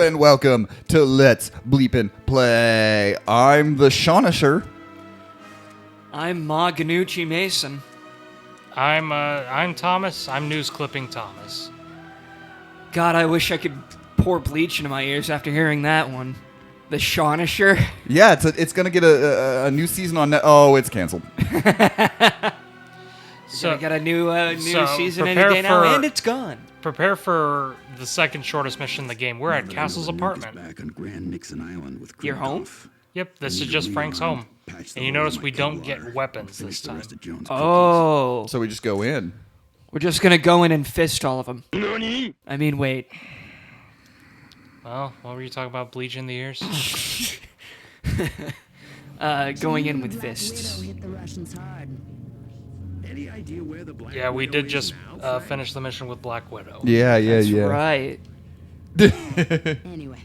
and welcome to Let's Bleepin' Play. I'm the Shaunisher. I'm Ma Ganucci Mason. I'm Thomas. I'm News Clipping Thomas. God, I wish I could pour bleach into my ears after hearing that one. The Shaunisher. Yeah, it's gonna get a new season on Oh, it's canceled. So I got a new season any prepare day now, for- and it's gone. Prepare for the second shortest mission in the game. We're at Castle's apartment. Back on Grand Nixon Island with Your home? Kristoff. Yep, this is just Frank's home. And you notice we don't get weapons this time. Oh, So we just go in. we're just gonna go in and fist all of them. I mean, wait. Well, what were you talking about? Bleach in the ears? Going in with fists. Any idea where the Black Yeah, we Widow did is just now, finish the mission with Black Widow. Yeah, That's right. Anyway,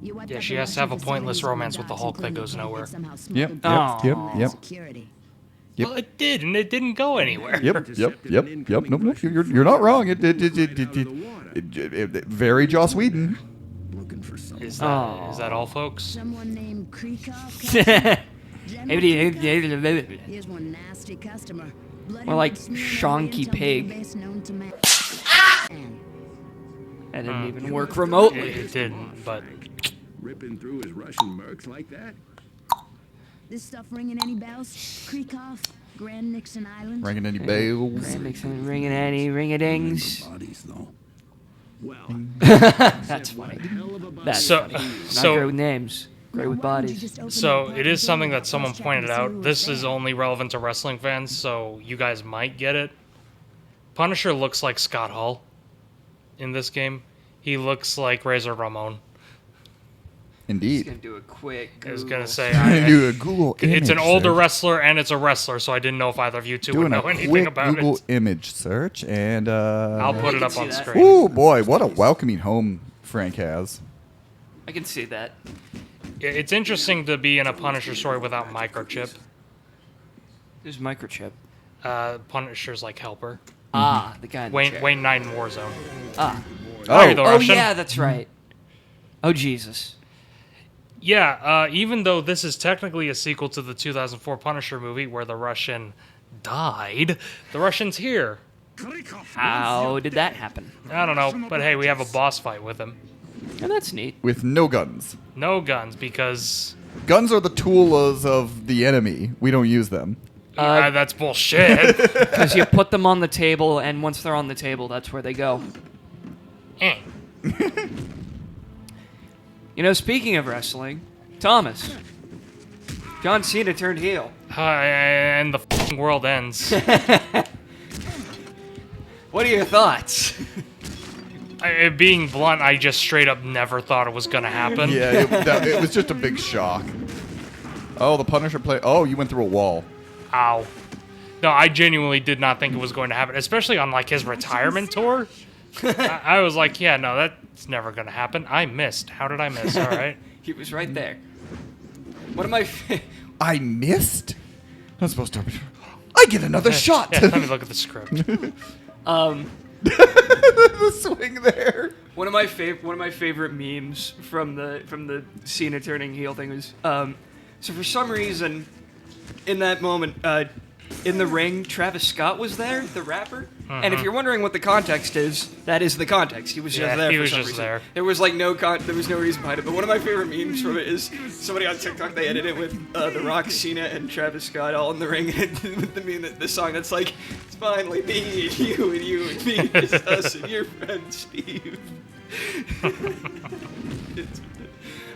Yeah, she has to have a pointless romance with the Hulk that goes nowhere. Yep. Aw. Yep. Security. Yep. Well, it did, and it didn't go anywhere. Yep. Nope. You're not wrong. It very Joss Whedon. looking for something. Is Oh. that all, folks? Someone named Kreekov. Here's one nasty customer. More like Shonky Pig. That didn't even work remotely. It didn't, but Ripping through his Russian mercs like that? This stuff ringing any bells? Kreekov, Grand Nixon Island. Ringing any bells? Grand Nixon, ring-a any ring-a-dings. Bodies, though. Well, That's funny. hell of a body. That's so funny. Not great with so names. Great with bodies. so it is something that someone pointed out. This is only relevant to wrestling fans, so you guys might get it. Punisher looks like Scott Hall in this game. He looks like Razor Ramon. Just Indeed. gonna do a quick. I was Google. gonna say Do a Google image it's an older search. wrestler and it's a wrestler, so I didn't know if either of you two would Doing know a anything quick about Google it. image search, and I'll put it can up see on that. screen. Oh boy, what a welcoming home Frank has. I can see that. It's interesting to be in a Punisher story without microchip. There's microchip. Punisher's like helper. Ah, the guy in the Wayne chair. Knight in Warzone. Ah. Are you the Oh Russian? yeah, that's right. Oh Jesus. Yeah, even though this is technically a sequel to the 2004 Punisher movie where the Russian died, the Russian's here. How did that happen? I don't know, but hey, we have a boss fight with him. Oh, that's neat. With no guns. No guns, because Guns are the tools of the enemy. We don't use them. that's bullshit. Because you put them on the table, and once they're on the table, that's where they go. Eh. You know, speaking of wrestling, Thomas, John Cena turned heel. And the f***ing world ends. What are your thoughts? Being blunt, I just straight up never thought it was gonna happen. Yeah, it was just a big shock. Oh, the Punisher play. Oh, you went through a wall. Ow. No, I genuinely did not think it was going to happen, especially on like his retirement tour. I was like, yeah, no, that's never gonna happen. I missed. How did I miss? All right. He was right there. One of my I missed? I'm supposed to. I get another shot. Yeah, let me look at the script. The swing there. one of my favorite memes from the Cena turning heel thing was so for some reason in that moment in the ring Travis Scott was there, the rapper. And if you're wondering what the context is, that is the context. He was just Yeah, there he for was some just reason. there. There was like there was no reason behind it. But one of my favorite memes from it is somebody on TikTok, they edited it with The Rock, Cena, and Travis Scott all in the ring with the meme, the song that's like, it's finally me and you and you and me, it's us and your friend Steve.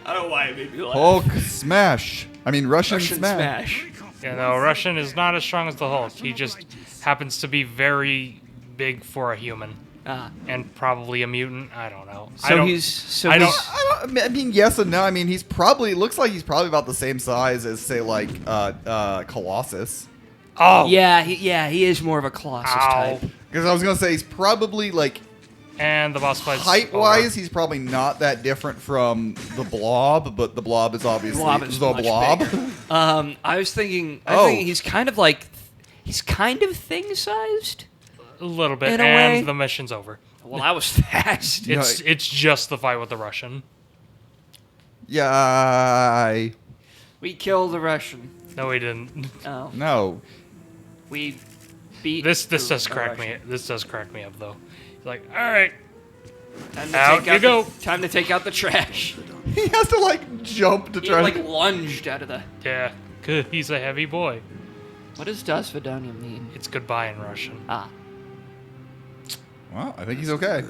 I don't know why it made me laugh. Hulk smash. I mean, Russian Smash. Yeah, no, Russian is not as strong as the Hulk. He just happens to be very big for a human. And probably a mutant. I don't know. I mean, yes and no. I mean, looks like he's probably about the same size as, say, like, Colossus. Oh. Yeah, he is more of a Colossus Ow. type. Because I was gonna say he's probably like And the boss fight's height-wise, over. he's probably not that different from the Blob, but the Blob is obviously Blob is the much Blob. bigger. I was thinking, Oh. he's kind of like, he's kind of thing-sized. A little bit, In a and way. the mission's over. Well, that was fast. Yeah. It's just the fight with the Russian. Yay. We killed the Russian. No, we didn't. Oh. No. We beat This the does crack me. Russian. This does crack me up though. He's like, all right, Time to out take you out go. Time to take out the trash. He has to like jump to He try like to... lunged out of the. Yeah, good. He's a heavy boy. What does Das Vidania mean? It's goodbye in Russian. Ah. Well, I think he's okay.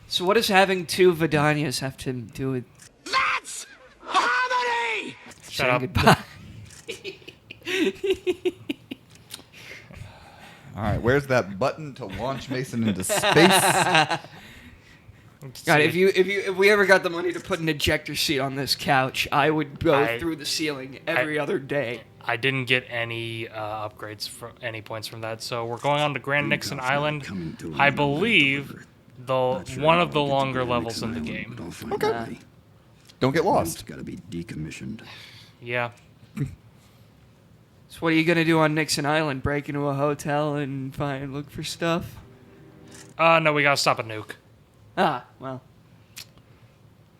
So what does having two Vidanias have to do with That's harmony! Shut saying up. goodbye? All right, where's that button to launch Mason into space? God, if we ever got the money to put an ejector seat on this couch, I would go through the ceiling every other day. I didn't get any upgrades for any points from that, so we're going on to Grand Nixon Island. I believe one of the longer levels in the game. Okay. Don't get lost. It's got to be decommissioned. Yeah. So what are you gonna do on Nixon Island? Break into a hotel and look for stuff? No, we gotta stop a nuke. Ah, well.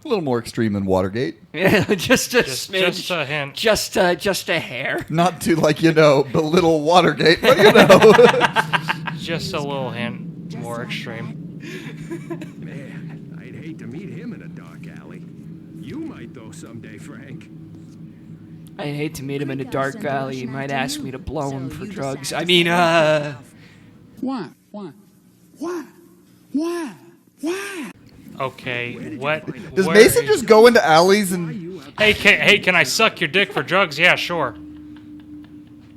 A little more extreme than Watergate. Yeah, just a Just smidge. a hint. Just a hair. Not to, like, belittle Watergate, but Just a little hint. More extreme. Man, I'd hate to meet him in a dark alley. You might, though, someday, Frank. I'd hate to meet him in a dark alley. He might ask me to blow him for you drugs. decide I to mean, say Why? Okay, what? Does where Mason is- just go into alleys and... Hey, can I suck your dick for drugs? Yeah, sure.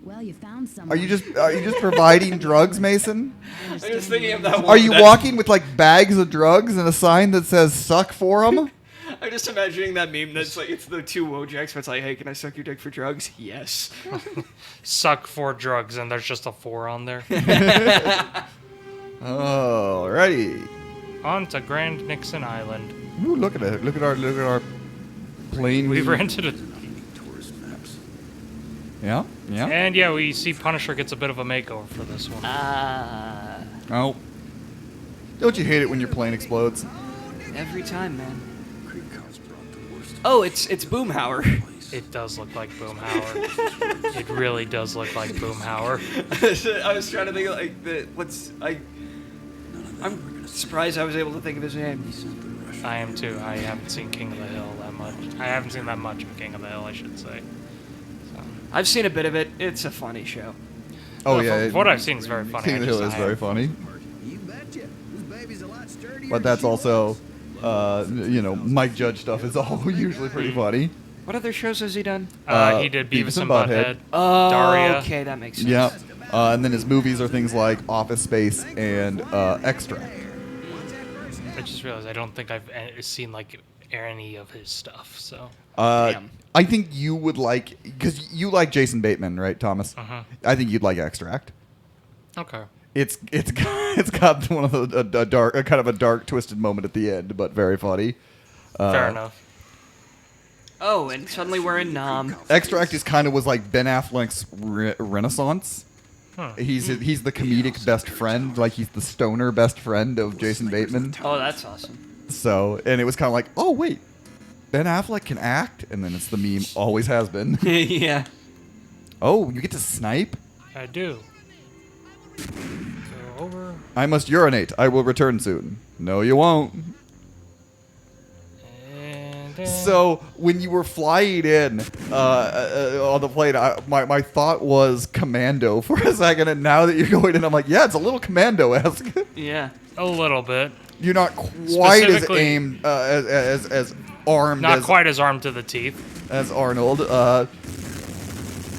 Well, you found someone. Are you just providing drugs, Mason? I'm just thinking of that one. Are you walking with, like, bags of drugs and a sign that says suck for them? I'm just imagining that meme that's like, it's the two Wojaks, but it's like, hey, can I suck your dick for drugs? Yes. Suck for drugs, and there's just a 4 on there. Alrighty. On to Grand Nixon Island. Ooh, look at it. Look at our plane. We've rented a... Tourist maps. Yeah, yeah. And yeah, we see Punisher gets a bit of a makeover for this one. Oh. Don't you hate it when your plane explodes? Every time, man. Oh, it's Boomhauer. It does look like Boomhauer. It really does look like Boomhauer. I was trying to think of like I'm surprised I was able to think of his name. I am too. I haven't seen King of the Hill that much. I haven't seen that much of King of the Hill, I should say. So. I've seen a bit of it. It's a funny show. Oh, From yeah. what I've seen is very funny. King of the Hill is very funny. You betcha. This baby's a lot sturdier. But that's also, Mike Judge stuff is all usually pretty funny. What other shows has he done? He did Beavis and Butthead. Oh, Daria. okay, that makes sense. Yeah. And then his movies are things like Office Space and Extra. I just realized I don't think I've seen like any of his stuff. So Damn. I think you would like, because you like Jason Bateman, right, Thomas? Uh-huh. I think you'd like Extract. okay. It's got one of a kind of a dark, twisted moment at the end, but very funny. Fair enough. Oh, and suddenly we're in Nam. Extract is kind of was like Ben Affleck's renaissance. Huh. He's the comedic best friend, like he's the stoner best friend of Jason Bateman. Oh, that's awesome. So, and it was kind of like, oh wait, Ben Affleck can act, and then it's the meme, always has been. Yeah. Oh, you get to snipe? I do. Go over. I must urinate. I will return soon. No, you won't. And So when you were flying in on the plane, my thought was Commando for a second, and now that you're going in, I'm like, yeah, it's a little Commando-esque. Yeah. a little bit. You're not quite as Specifically- aimed as armed Not as, quite as armed to the teeth. as Arnold.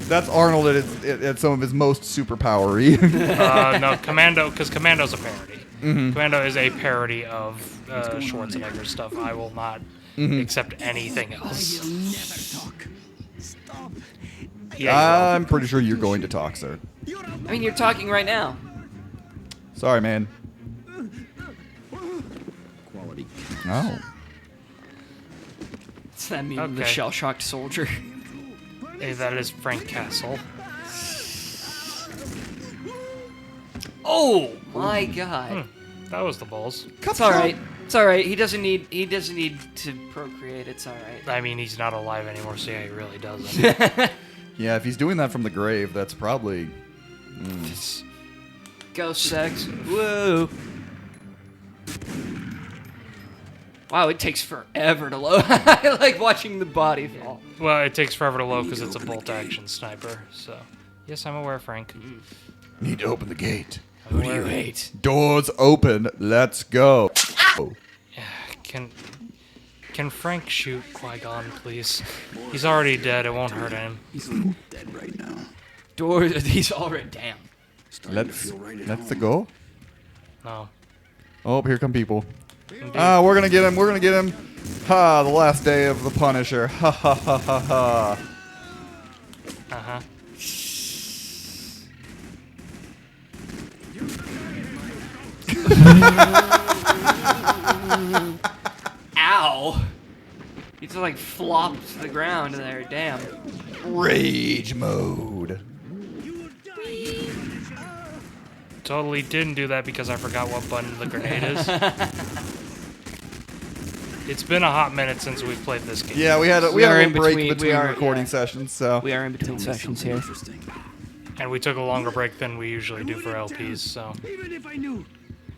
That's Arnold at some of his most superpowery. No, Commando, because Commando's a parody. Commando is a parody of Schwarzenegger stuff. I will not accept anything else. You'll never talk. Stop. Yeah, I'm pretty sure you're going to talk, sir. I mean, you're talking right now. Sorry, man. Quality. Oh. It's that meme of the Okay. shell-shocked soldier. hey, that is Frank Castle. Oh my god. That was the balls. It's all right. It's all right. He doesn't need to procreate. It's all right. I mean, he's not alive anymore, so yeah, he really doesn't. Yeah, if he's doing that from the grave, that's probably... Ghost sex. Whoa. Wow, it takes forever to load. I like watching the body fall. Well, it takes forever to load because it's a bolt-action sniper, so... Yes, I'm aware, Frank. Need to open the gate. Who do you hate? Doors open. Let's go. Oh. Can Frank shoot Qui-Gon, please? He's already dead. It won't hurt him. He's a little dead right now. Doors. He's already damn. Let's go. No. Oh, here come people. Indeed. We're gonna get him. We're gonna get him. Ha! The last day of the Punisher. Ha ha ha ha ha. Uh-huh. Ow! He just like flopped to the ground there. Damn. Rage mode. Totally didn't do that because I forgot what button the grenade is. It's been a hot minute since we've played this game. Yeah, we had a We are little in break between- between we are- recording yeah. sessions, so We are in between sessions here. Interesting. And we took a longer break than we usually do for LPs, so... Even if I knew.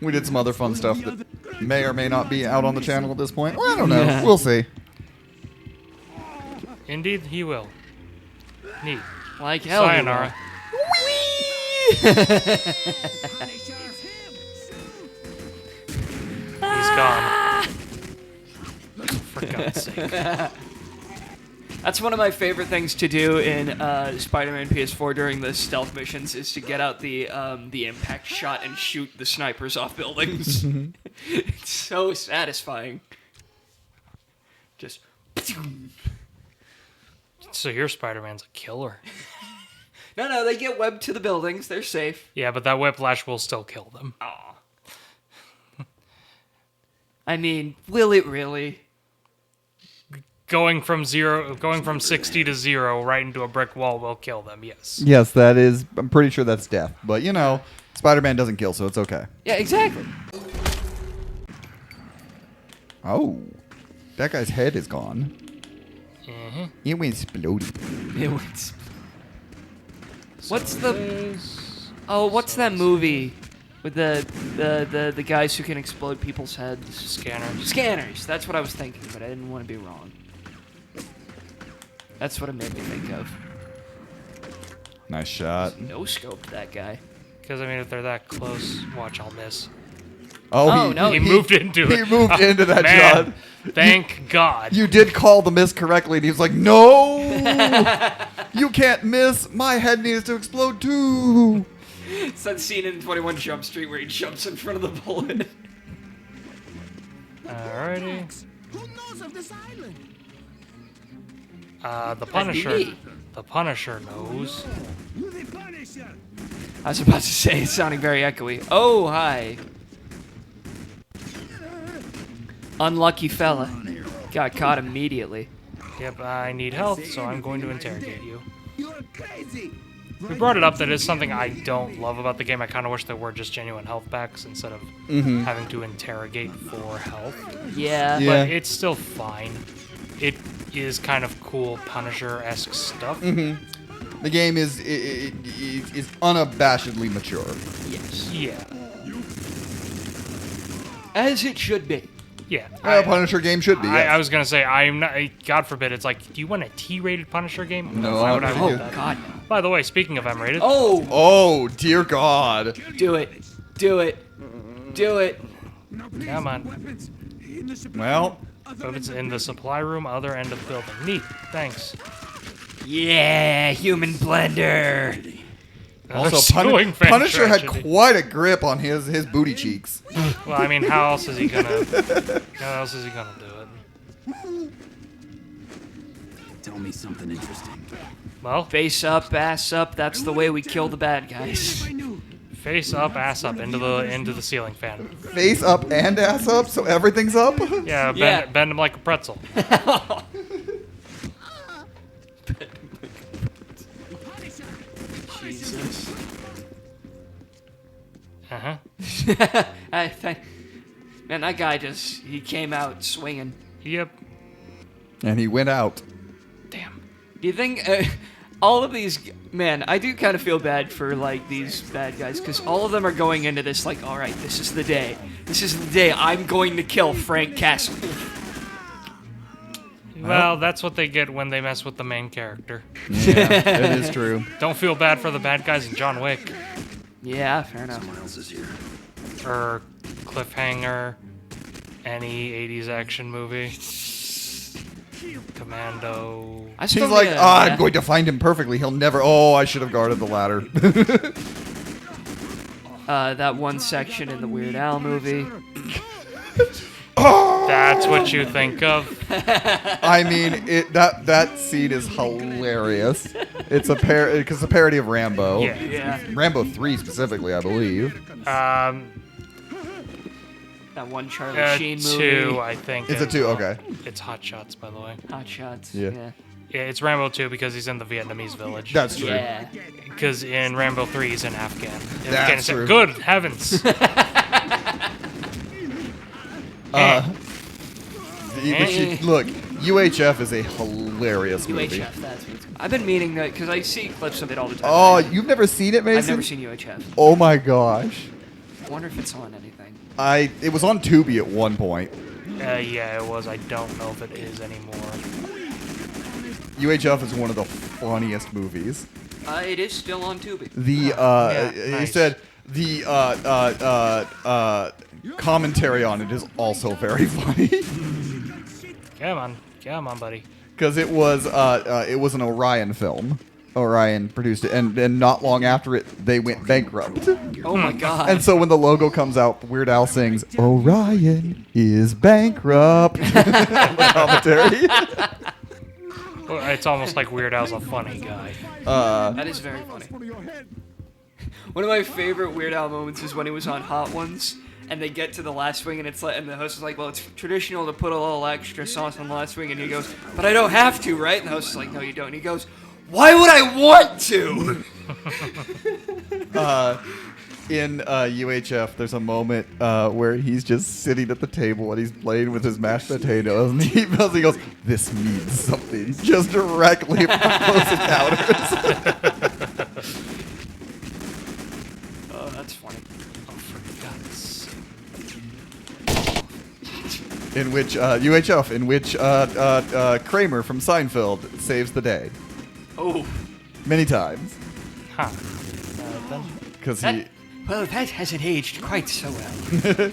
we did some other fun stuff that may or may not be out on the channel at this point. Well, I don't know. We'll see. Indeed, he will. Neat. Like hell. he Sayonara. He's gone. For God's sake. will. That's one of my favorite things to do in Spider-Man PS4 during the stealth missions is to get out the impact shot and shoot the snipers off buildings. It's so satisfying. Just. So your Spider-Man's a killer. No, they get webbed to the buildings. They're safe. Yeah, but that whiplash will still kill them. Aw. I mean, will it really? Going from 60 to 0 right into a brick wall will kill them, yes. Yes, that is. I'm pretty sure that's death. But, you know, Spider-Man doesn't kill, so it's okay. Yeah, exactly. Oh. That guy's head is gone. Mm-hmm. It went exploding. It was. What's the? Oh, what's that movie with the guys who can explode people's heads? Scanners. Scanners. That's what I was thinking, but I didn't want to be wrong. That's what it made me think of. Nice shot. No scoped that guy. Because, I mean, if they're that close, watch, I'll miss. Oh, no, He moved into it. He moved into that Man, shot. thank God. You did call the miss correctly, and he was like, no! You can't miss. My head needs to explode, too. It's that scene in 21 Jump Street where he jumps in front of the bullet. Alrighty. Who knows of this island? The Punisher. me. The Punisher knows. You the Punisher. I was about to say, it's sounding very echoey. Oh, hi. Unlucky fella. Got caught immediately. Yep, I need health, so I'm going to interrogate you. You're crazy. We brought it up that it's something I don't love about the game. I kind of wish there were just genuine health packs instead of having to interrogate for health. Yeah. Yeah. But it's still fine. It is kind of cool Punisher-esque stuff. The game is unabashedly mature. Yes. Yeah. As it should be. Yeah. A Punisher game should be. I Yes. was gonna say, I'm not. God forbid, it's like, do you want a T-rated Punisher game? No, Why I would don't I think want you- that? God, no. By the way, speaking of M-rated, Oh, Oh, dear God. do it. Do it. Do it. Now, please, Come on. weapons in the supply Well, if it's in the supply room, other end of the building. Neat. Thanks. Yeah, human blender. also, Ceiling fan Punisher had tragedy. quite a grip on his booty cheeks. Well, I mean, how else is he gonna? How else is he gonna do it? Tell me something interesting. Well, Face up, ass up. That's the way we kill the bad guys. if I knew. face up, ass up, into the ceiling fan. Face up and ass up, so everything's up? Yeah, bend, Yeah. bend him like a pretzel. Jesus. Uh-huh. Man, that guy he came out swinging. Yep. And he went out. Damn. Do you think all of these... Man, I do kind of feel bad for, like, these bad guys, because all of them are going into this like, all right, this is the day. This is the day I'm going to kill Frank Castle. Well, that's what they get when they mess with the main character. Yeah, it is true. Don't feel bad for the bad guys in John Wick. Yeah, fair enough. Someone else is here. Or Cliffhanger. Any 80s action movie. Commando. I still He's like, need I'm going to find him perfectly. He'll never... Oh, I should have guarded the ladder. that one section in the Weird Al movie. That's what you think of. I mean, that scene is hilarious. It's a because it's a parody of Rambo. Yeah. Rambo 3 specifically, I believe. That one Charlie Sheen movie. 2, I think. It's a 2, okay. It's Hot Shots, by the way. Hot Shots. Yeah. Yeah, it's Rambo 2 because he's in the Vietnamese village. That's true. Yeah. Because in Rambo 3 he's in That's Afghanistan. true. Good heavens. Look, UHF is a hilarious movie. UHF, that's what it's called. I've been meaning that because I see clips of it all the time. Oh, you've never seen it, Mason? I've never seen UHF. Oh my gosh. I wonder if it's on anything. It was on Tubi at one point. Yeah, it was. I don't know if it is anymore. UHF is one of the funniest movies. It is still on Tubi. He nice. said the commentary on it is also very funny. Come on, buddy. Because it was an Orion film. Orion produced it, and not long after it, they went bankrupt. Oh my god. And so when the logo comes out, Weird Al sings, "Orion is bankrupt." On the commentary. Well, it's almost like Weird Al's a funny guy. That is very funny. One of my favorite Weird Al moments is when he was on Hot Ones, and they get to the last swing, and it's like, and the host is like, "Well, it's traditional to put a little extra sauce on the last swing," and he goes, "But I don't have to, right?" And the host is like, "No, you don't." And he goes, "Why would I want to?" In UHF, there's a moment where he's just sitting at the table and he's playing with his mashed potatoes, and he goes, "This means something," just directly from close encounters. Oh, that's funny. Oh, for God's sake. In which UHF, in which Kramer from Seinfeld saves the day Oh. many times Huh. because he. Well, that hasn't aged quite so well.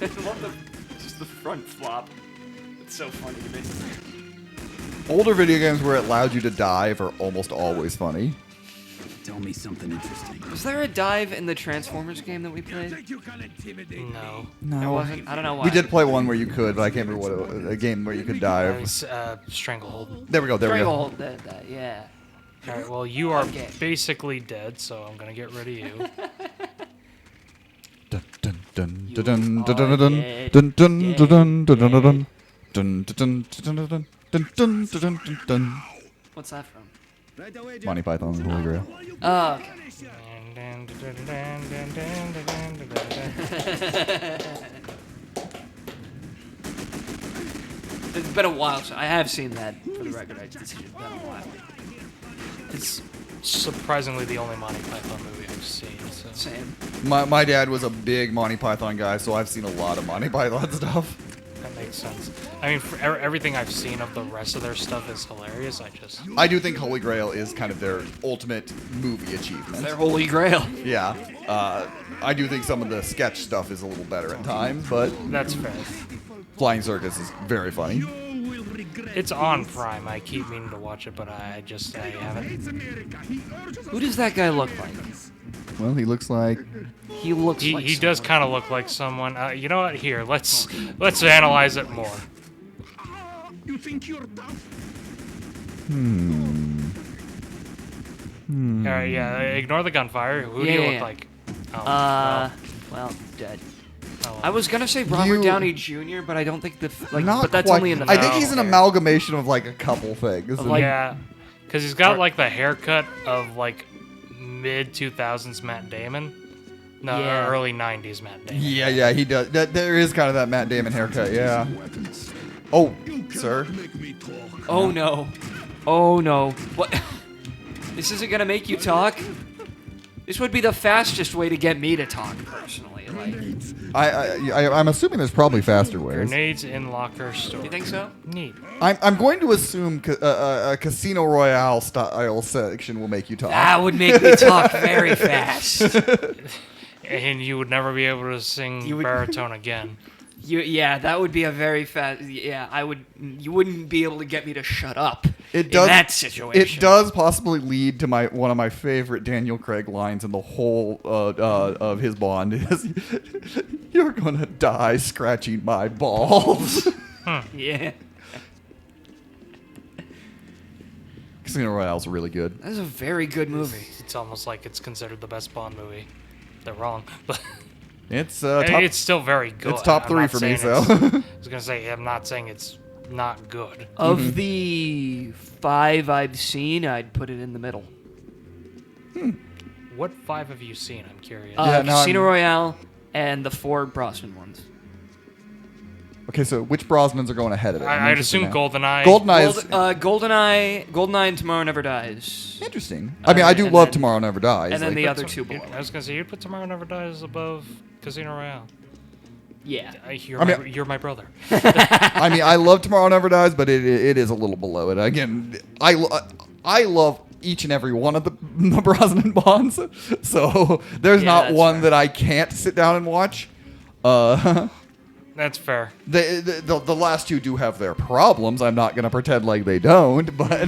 I love just the front flop. It's so funny to me. Older video games where it allowed you to dive are almost always funny. Tell me something interesting. Was there a dive in the Transformers game that we played? No. There wasn't. I don't know why. We did play one where you could, but I can't remember what a game where you could It dive. was Stranglehold. There we go. There we go. Stranglehold did that, yeah. Alright, well, you are Okay. basically dead, so I'm gonna get rid of you. Dun dun dun You dun dun are dun dun dun dead, dun dun dun dun dun dun dead. dun dun dun dun dun dun dun dun. What's that from? Monty Python and the Holy Grail. Oh, okay. It's been a while, so I have seen that for the record. It's been a while. It's surprisingly the only Monty Python movie I've seen. So. Same. My dad was a big Monty Python guy, so I've seen a lot of Monty Python stuff. That makes sense. I mean, for everything I've seen of the rest of their stuff is hilarious. I do think Holy Grail is kind of their ultimate movie achievement. Their holy grail. Yeah. I do think some of the sketch stuff is a little better at times, but That's fair. Flying Circus is very funny. It's on Prime. I keep meaning to watch it, but I haven't. Who does that guy look like? Well, he looks like... He looks like He does kind of look like someone. You know what? Here, let's analyze it more. You think you're tough? All right, yeah. Ignore the gunfire. Who do you Yeah. look like? Oh, well, dead. well. I was gonna say Robert You- Downey Jr., but I don't think Not but that's quite. only in the I think he's an film. amalgamation of like a couple things. Of, like- Yeah. Because he's got like the haircut of like mid 2000s Matt Damon. No, Yeah. early 90s Matt Damon. Yeah, he does. There is kind of that Matt Damon haircut, yeah. Weapons. Oh, You sir. cannot make me talk. Oh no. Oh no. What? This isn't gonna make you talk? This would be the fastest way to get me to talk, personally. Like, I'm assuming there's probably faster ways. Grenades in locker store. you think so? Neat. I'm going to assume a Casino Royale style section will make you talk. That would make me talk very fast. And you would never be able to sing You would- baritone again. Yeah, that would be a very fast. Yeah, I would. You wouldn't be able to get me to shut up. It does. In that situation. It does possibly lead to one of my favorite Daniel Craig lines in the whole of his Bond is, "You're gonna die scratching my balls." Yeah. Casino Royale's really good. That's a very good movie. It's almost like it's considered the best Bond movie. They're wrong, but It's I mean, top. it's still very good. It's top I'm 3 not for me. saying So it's- I was gonna say I'm not saying it's not good. Of the 5 I've seen, I'd put it in the middle. What 5 have you seen? I'm curious. Yeah, no, Casino I'm- Royale and the 4 Brosnan ones. okay, so which Brosnans are going ahead of it? I'm I'd interested assume now. GoldenEye. GoldenEye is GoldenEye and Tomorrow Never Dies. interesting. I mean, I do and love then- Tomorrow Never Dies. and then like, the but- other 2 below. I was gonna say you'd put Tomorrow Never Dies above Casino Royale. Yeah. You're my brother. I mean, I love Tomorrow Never Dies, but it is a little below it. Again, I love each and every one of the Brosnan Bonds, so there's Yeah, not that's one fair. that I can't sit down and watch. That's fair. The last 2 do have their problems. I'm not gonna pretend like they don't, but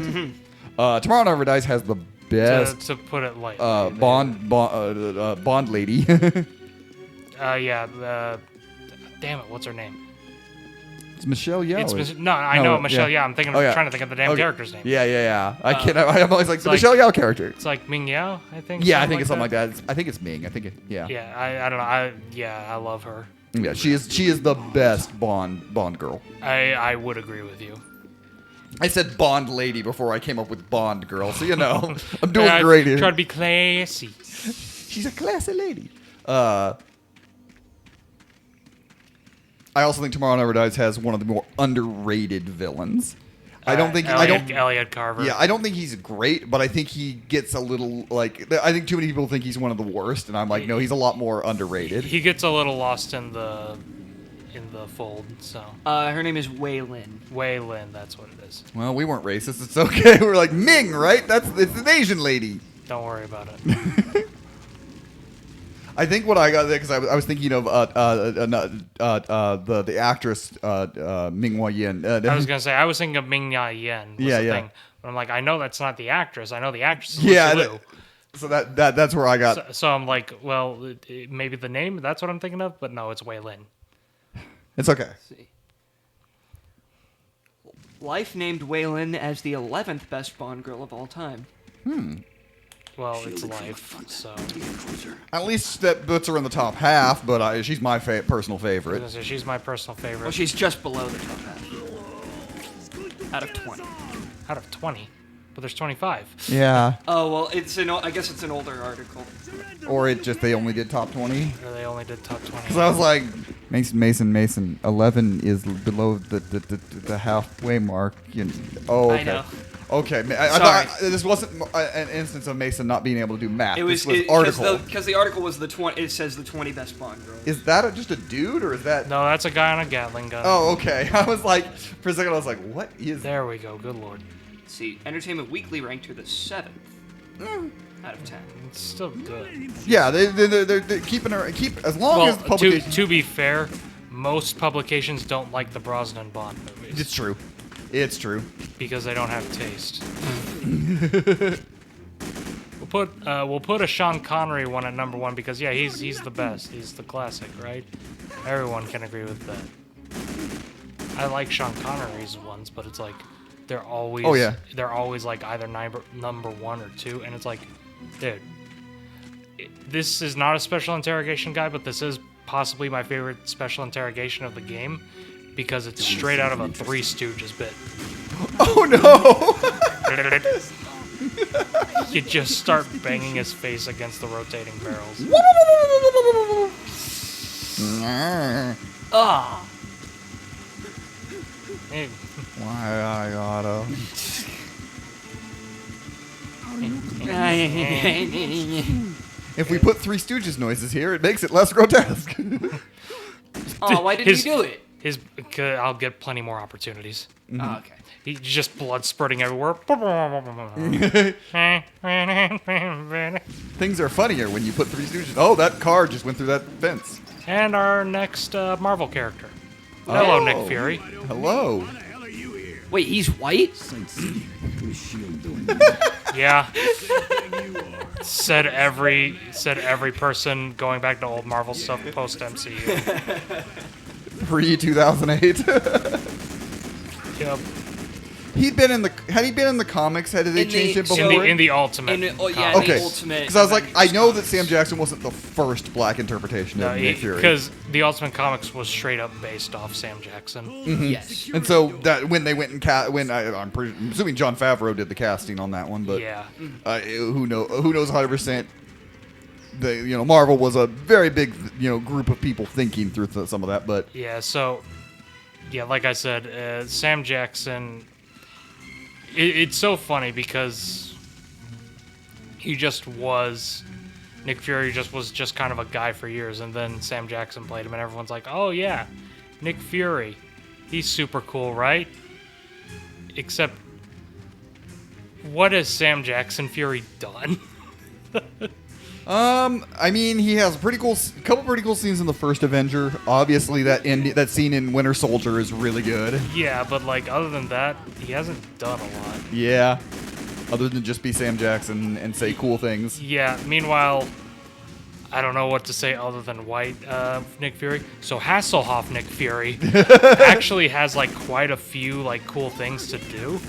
Tomorrow Never Dies has the best To put it lightly. Bond lady. Yeah. Damn it, what's her name? It's Michelle Yeoh. It's no, I know Michelle. yeah. Yeah, I'm thinking. Oh, yeah. trying to think of the damn Okay. character's name. Yeah. I can't. I'm always like the like- Michelle Yeoh character. It's like Ming Yao, I think. Yeah, I think it's something like that. I think it's Ming. I think it. Yeah. Yeah, I don't know. I love her. Yeah, she is the best Bond girl. I would agree with you. I said Bond lady before I came up with Bond girl, so you know I'm doing I great here. Try to be classy. She's a classy lady. I also think Tomorrow Never Dies has one of the more underrated villains. I don't think Elliot Carver. Yeah, I don't think he's great, but I think he gets a little like I think too many people think he's one of the worst, and I'm like, no, he's a lot more underrated. He gets a little lost in the fold. So Her name is Wei Lin. Wei Lin, that's what it is. Well, we weren't racist. It's okay. We're like Ming, right? It's an Asian lady. Don't worry about it. I think what I got there because I was thinking of the actress Ming Hua Yin. I was gonna say I was thinking of Ming Ya Yen. Was Yeah, the yeah. Thing. But I'm like, I know that's not the actress. I know the actress is Yeah, Lucy Liu. so that's where I got. So I'm like, well, maybe the name. That's what I'm thinking of. But no, it's Wei Lin. It's okay. Let's see. Life named Wei Lin as the 11th best Bond girl of all time. Well, it's life. So At least that puts her in the top half, but she's my personal favorite. So she's my personal favorite. Well, she's just below the top half. Out of 20. Out of 20, but there's 25. Yeah. Oh, well, I guess it's an older article. Or they only did top 20. Or they only did top 20. Because I was like, Mason. 11 is below the halfway mark. Oh, okay. I know. Okay, I Sorry. thought this wasn't an instance of Mason not being able to do math. It was this was article. because the article was the 20. It says the 20 best Bond girls. Is that just a dude or is that? No, that's a guy on a Gatling gun. Oh, okay. I was like, for a second, I was like, what is? There we go. Good lord. Let's see, Entertainment Weekly ranked her the 7th out of 10. It's still good. Yeah, they're keeping her as long as the Well, publication. to be fair, most publications don't like the Brosnan Bond movies It's true. It's true. because they don't have taste. We'll put a Sean Connery one at number 1 because yeah, he's the best. He's the classic, right? Everyone can agree with that. I like Sean Connery's ones, but it's like they're always they're always like either number 1 or 2, and it's like, dude, this is not a special interrogation guide, but this is possibly my favorite special interrogation of the game because it's straight out of a Three Stooges bit. Oh no! You just start banging his face against the rotating barrels. Ah. Hey, Why I gotta? If we put Three Stooges noises here, it makes it less grotesque. Oh, why didn't His- you do it? I'll get plenty more opportunities. Oh, okay. He's just blood spurting everywhere. Things are funnier when you put Three Stooges. Oh, that car just went through that fence. And our next Marvel character. Hello, Oh. Nick Fury. Hello. What the hell are you here? Wait, he's white? Sightseeing. What is S.H.I.E.L.D. doing? Yeah, Thing you are. said every person going back to old Marvel stuff post MCU. Pre 2008. Yep. Had he been in the comics? Had they In the- changed him so- before? In the Ultimate. In the- oh, yeah, comic. in the Okay, Ultimate because I was like, I know that Avengers Sam comics. Jackson wasn't the first black interpretation of Nick Fury. Because the Ultimate Comics was straight up based off Sam Jackson. Yes. And so that when they went and I'm assuming Jon Favreau did the casting on that one, but Yeah. who knows 100%. Marvel was a very big group of people thinking through some of that, but Yeah, so, yeah, like I said, Sam Jackson, it's so funny because Nick Fury was just kind of a guy for years, and then Sam Jackson played him, and everyone's like, oh yeah, Nick Fury, he's super cool, right? Except, what has Sam Jackson Fury done? I mean, he has a couple pretty cool scenes in the first Avenger. Obviously, that scene in Winter Soldier is really good. Yeah, but like other than that, he hasn't done a lot. Yeah, other than just be Sam Jackson and say cool things. Yeah, meanwhile, I don't know what to say other than white Nick Fury. So Hasselhoff Nick Fury actually has like quite a few like cool things to do.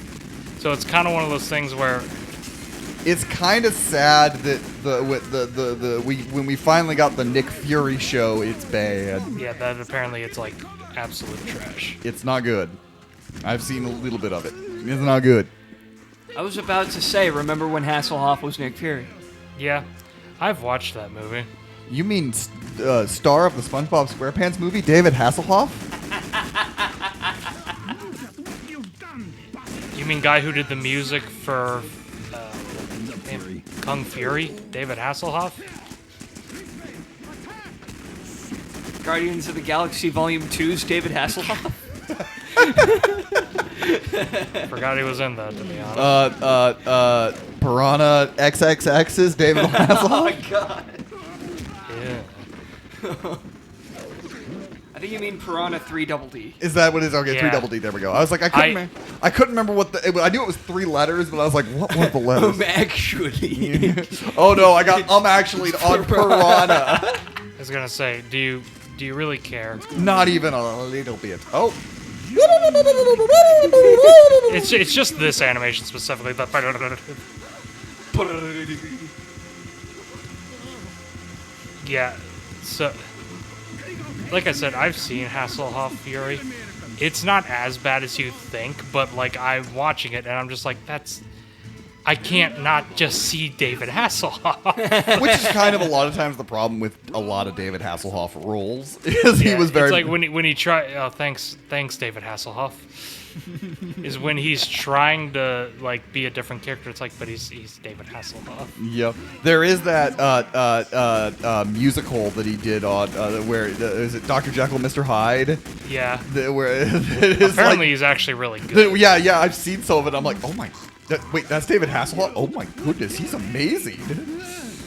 So it's kind of one of those things where It's kind of sad that when we finally got the Nick Fury show, it's bad. yeah, that apparently it's like absolute trash. It's not good. I've seen a little bit of it. It's not good. I was about to say, remember when Hasselhoff was Nick Fury? Yeah, I've watched that movie. You mean star of the SpongeBob SquarePants movie, David Hasselhoff? You've done, bastard. You mean guy who did the music for Fury. Kung Fury, David Hasselhoff? Guardians of the Galaxy Volume 2's David Hasselhoff? Forgot he was in that, to be honest. Piranha XXX's David Oh Hasselhoff? my god. Yeah. I think you mean Piranha 3 Double D. Is that what it is? Okay, Yeah. 3 double D. There we go. I was like, I couldn't remember what I knew it was 3 letters, but I was like, what were the letters? Actually. Oh no, I got actually on Piranha. I was gonna say, do you really care? Not even a little bit. Oh. It's just this animation specifically. Yeah, so like I said, I've seen Hasselhoff Fury. It's not as bad as you think, but like I'm watching it and I'm just like, I can't not just see David Hasselhoff. Which is kind of a lot of times the problem with a lot of David Hasselhoff roles. Is he was very It's like when he try. Oh, thanks, David Hasselhoff. Is when he's trying to like be a different character. It's like, but he's David Hasselhoff. Yep. There is that musical that he did on where is it Dr. Jekyll, Mr. Hyde? Yeah. Where it is Apparently, like, he's actually really good. yeah, I've seen some of it. I'm like, oh my, wait, that's David Hasselhoff. Oh my goodness, he's amazing.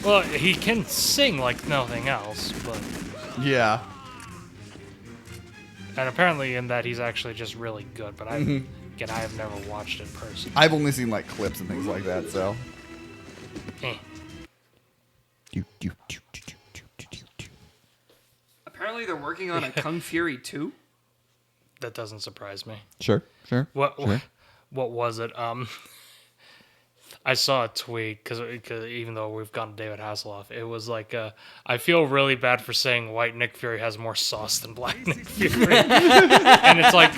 Well, he can sing like nothing else, but Yeah. and apparently in that he's actually just really good. But Mm-hmm. again, I have never watched it personally. I've only seen like clips and things like that. So. Eh. Apparently they're working on a Kung Fury 2. That doesn't surprise me. Sure. What Sure. what was it? I saw a tweet because even though we've gotten David Hasselhoff, it was like, I feel really bad for saying white Nick Fury has more sauce than black Nick Fury, and it's like,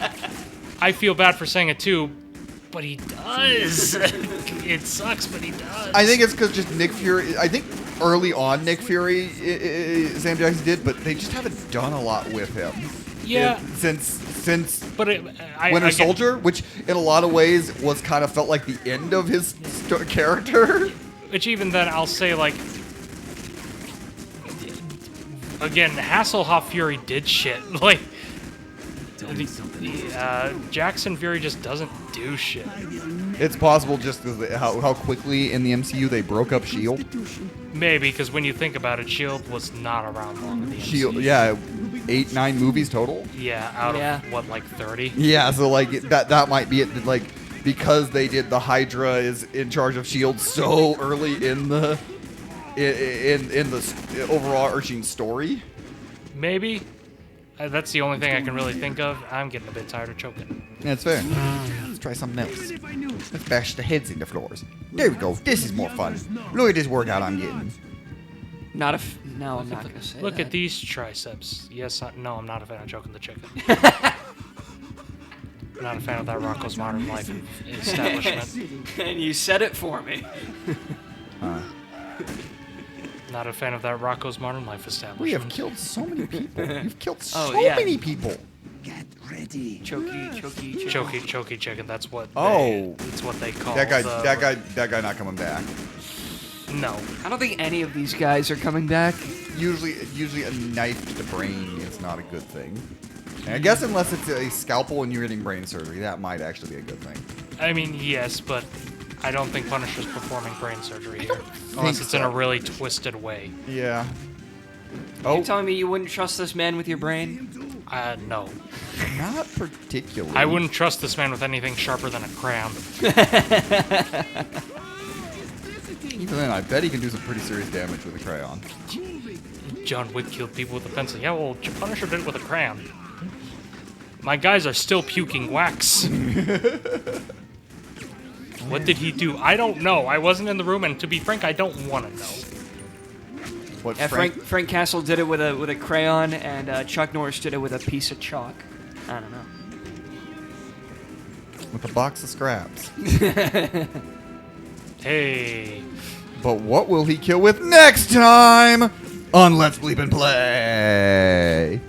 I feel bad for saying it too, But he does. It sucks, but he does. I think it's because just Nick Fury. I think early on Nick Fury, Sam Jackson did, but they just haven't done a lot with him. Yeah. Since But Winter Soldier, which in a lot of ways was kind of felt like the end of his character. Which even then, I'll say, like, again, Hasselhoff Fury did shit. Like, Jackson Fury just doesn't do shit. It's possible just because how quickly in the MCU they broke up Shield. Maybe, because when you think about it, S.H.I.E.L.D. was not around long in the Shield, MCU. yeah, 8-9 movies total. Yeah, out of, what, like 30? Yeah, so like that might be it. Like because they did the Hydra is in charge of Shield so early in the in the overarching story. Maybe. That's the only thing I can really think of. I'm getting a bit tired of choking. That's fair. Let's try something else. Let's bash the heads into floors. There we go. This is more fun. Look at this workout I'm getting. No, I'm not gonna say Look that. at these triceps. Yes, no, I'm not a fan of choking the chicken. I'm not a fan of that Rocco's Modern Life establishment. And you said it for me. Not a fan of that Rocco's Modern Life establishment. We have killed so many people. You've killed so Oh, yeah. many people. Get ready. Choky. Choky chicken. That's what. That's what they call That the- guy not coming back. No, I don't think any of these guys are coming back. Usually a knife to the brain is not a good thing. And I guess unless it's a scalpel and you're getting brain surgery, that might actually be a good thing. I mean yes, but I don't think Punisher's performing brain surgery here, unless it's in a really twisted way. Yeah. You telling me you wouldn't trust this man with your brain? No. Not particularly. I wouldn't trust this man with anything sharper than a crayon. Even then, I bet he can do some pretty serious damage with a crayon. John Wick killed people with a pencil. Yeah, well, Punisher did it with a crayon. My guys are still puking wax. What did he do? I don't know. I wasn't in the room, and to be frank, I don't want to know. What, Yeah, Frank Castle did it with a crayon, and Chuck Norris did it with a piece of chalk. I don't know. With a box of scraps. Hey. But what will he kill with next time on Let's Bleep and Play?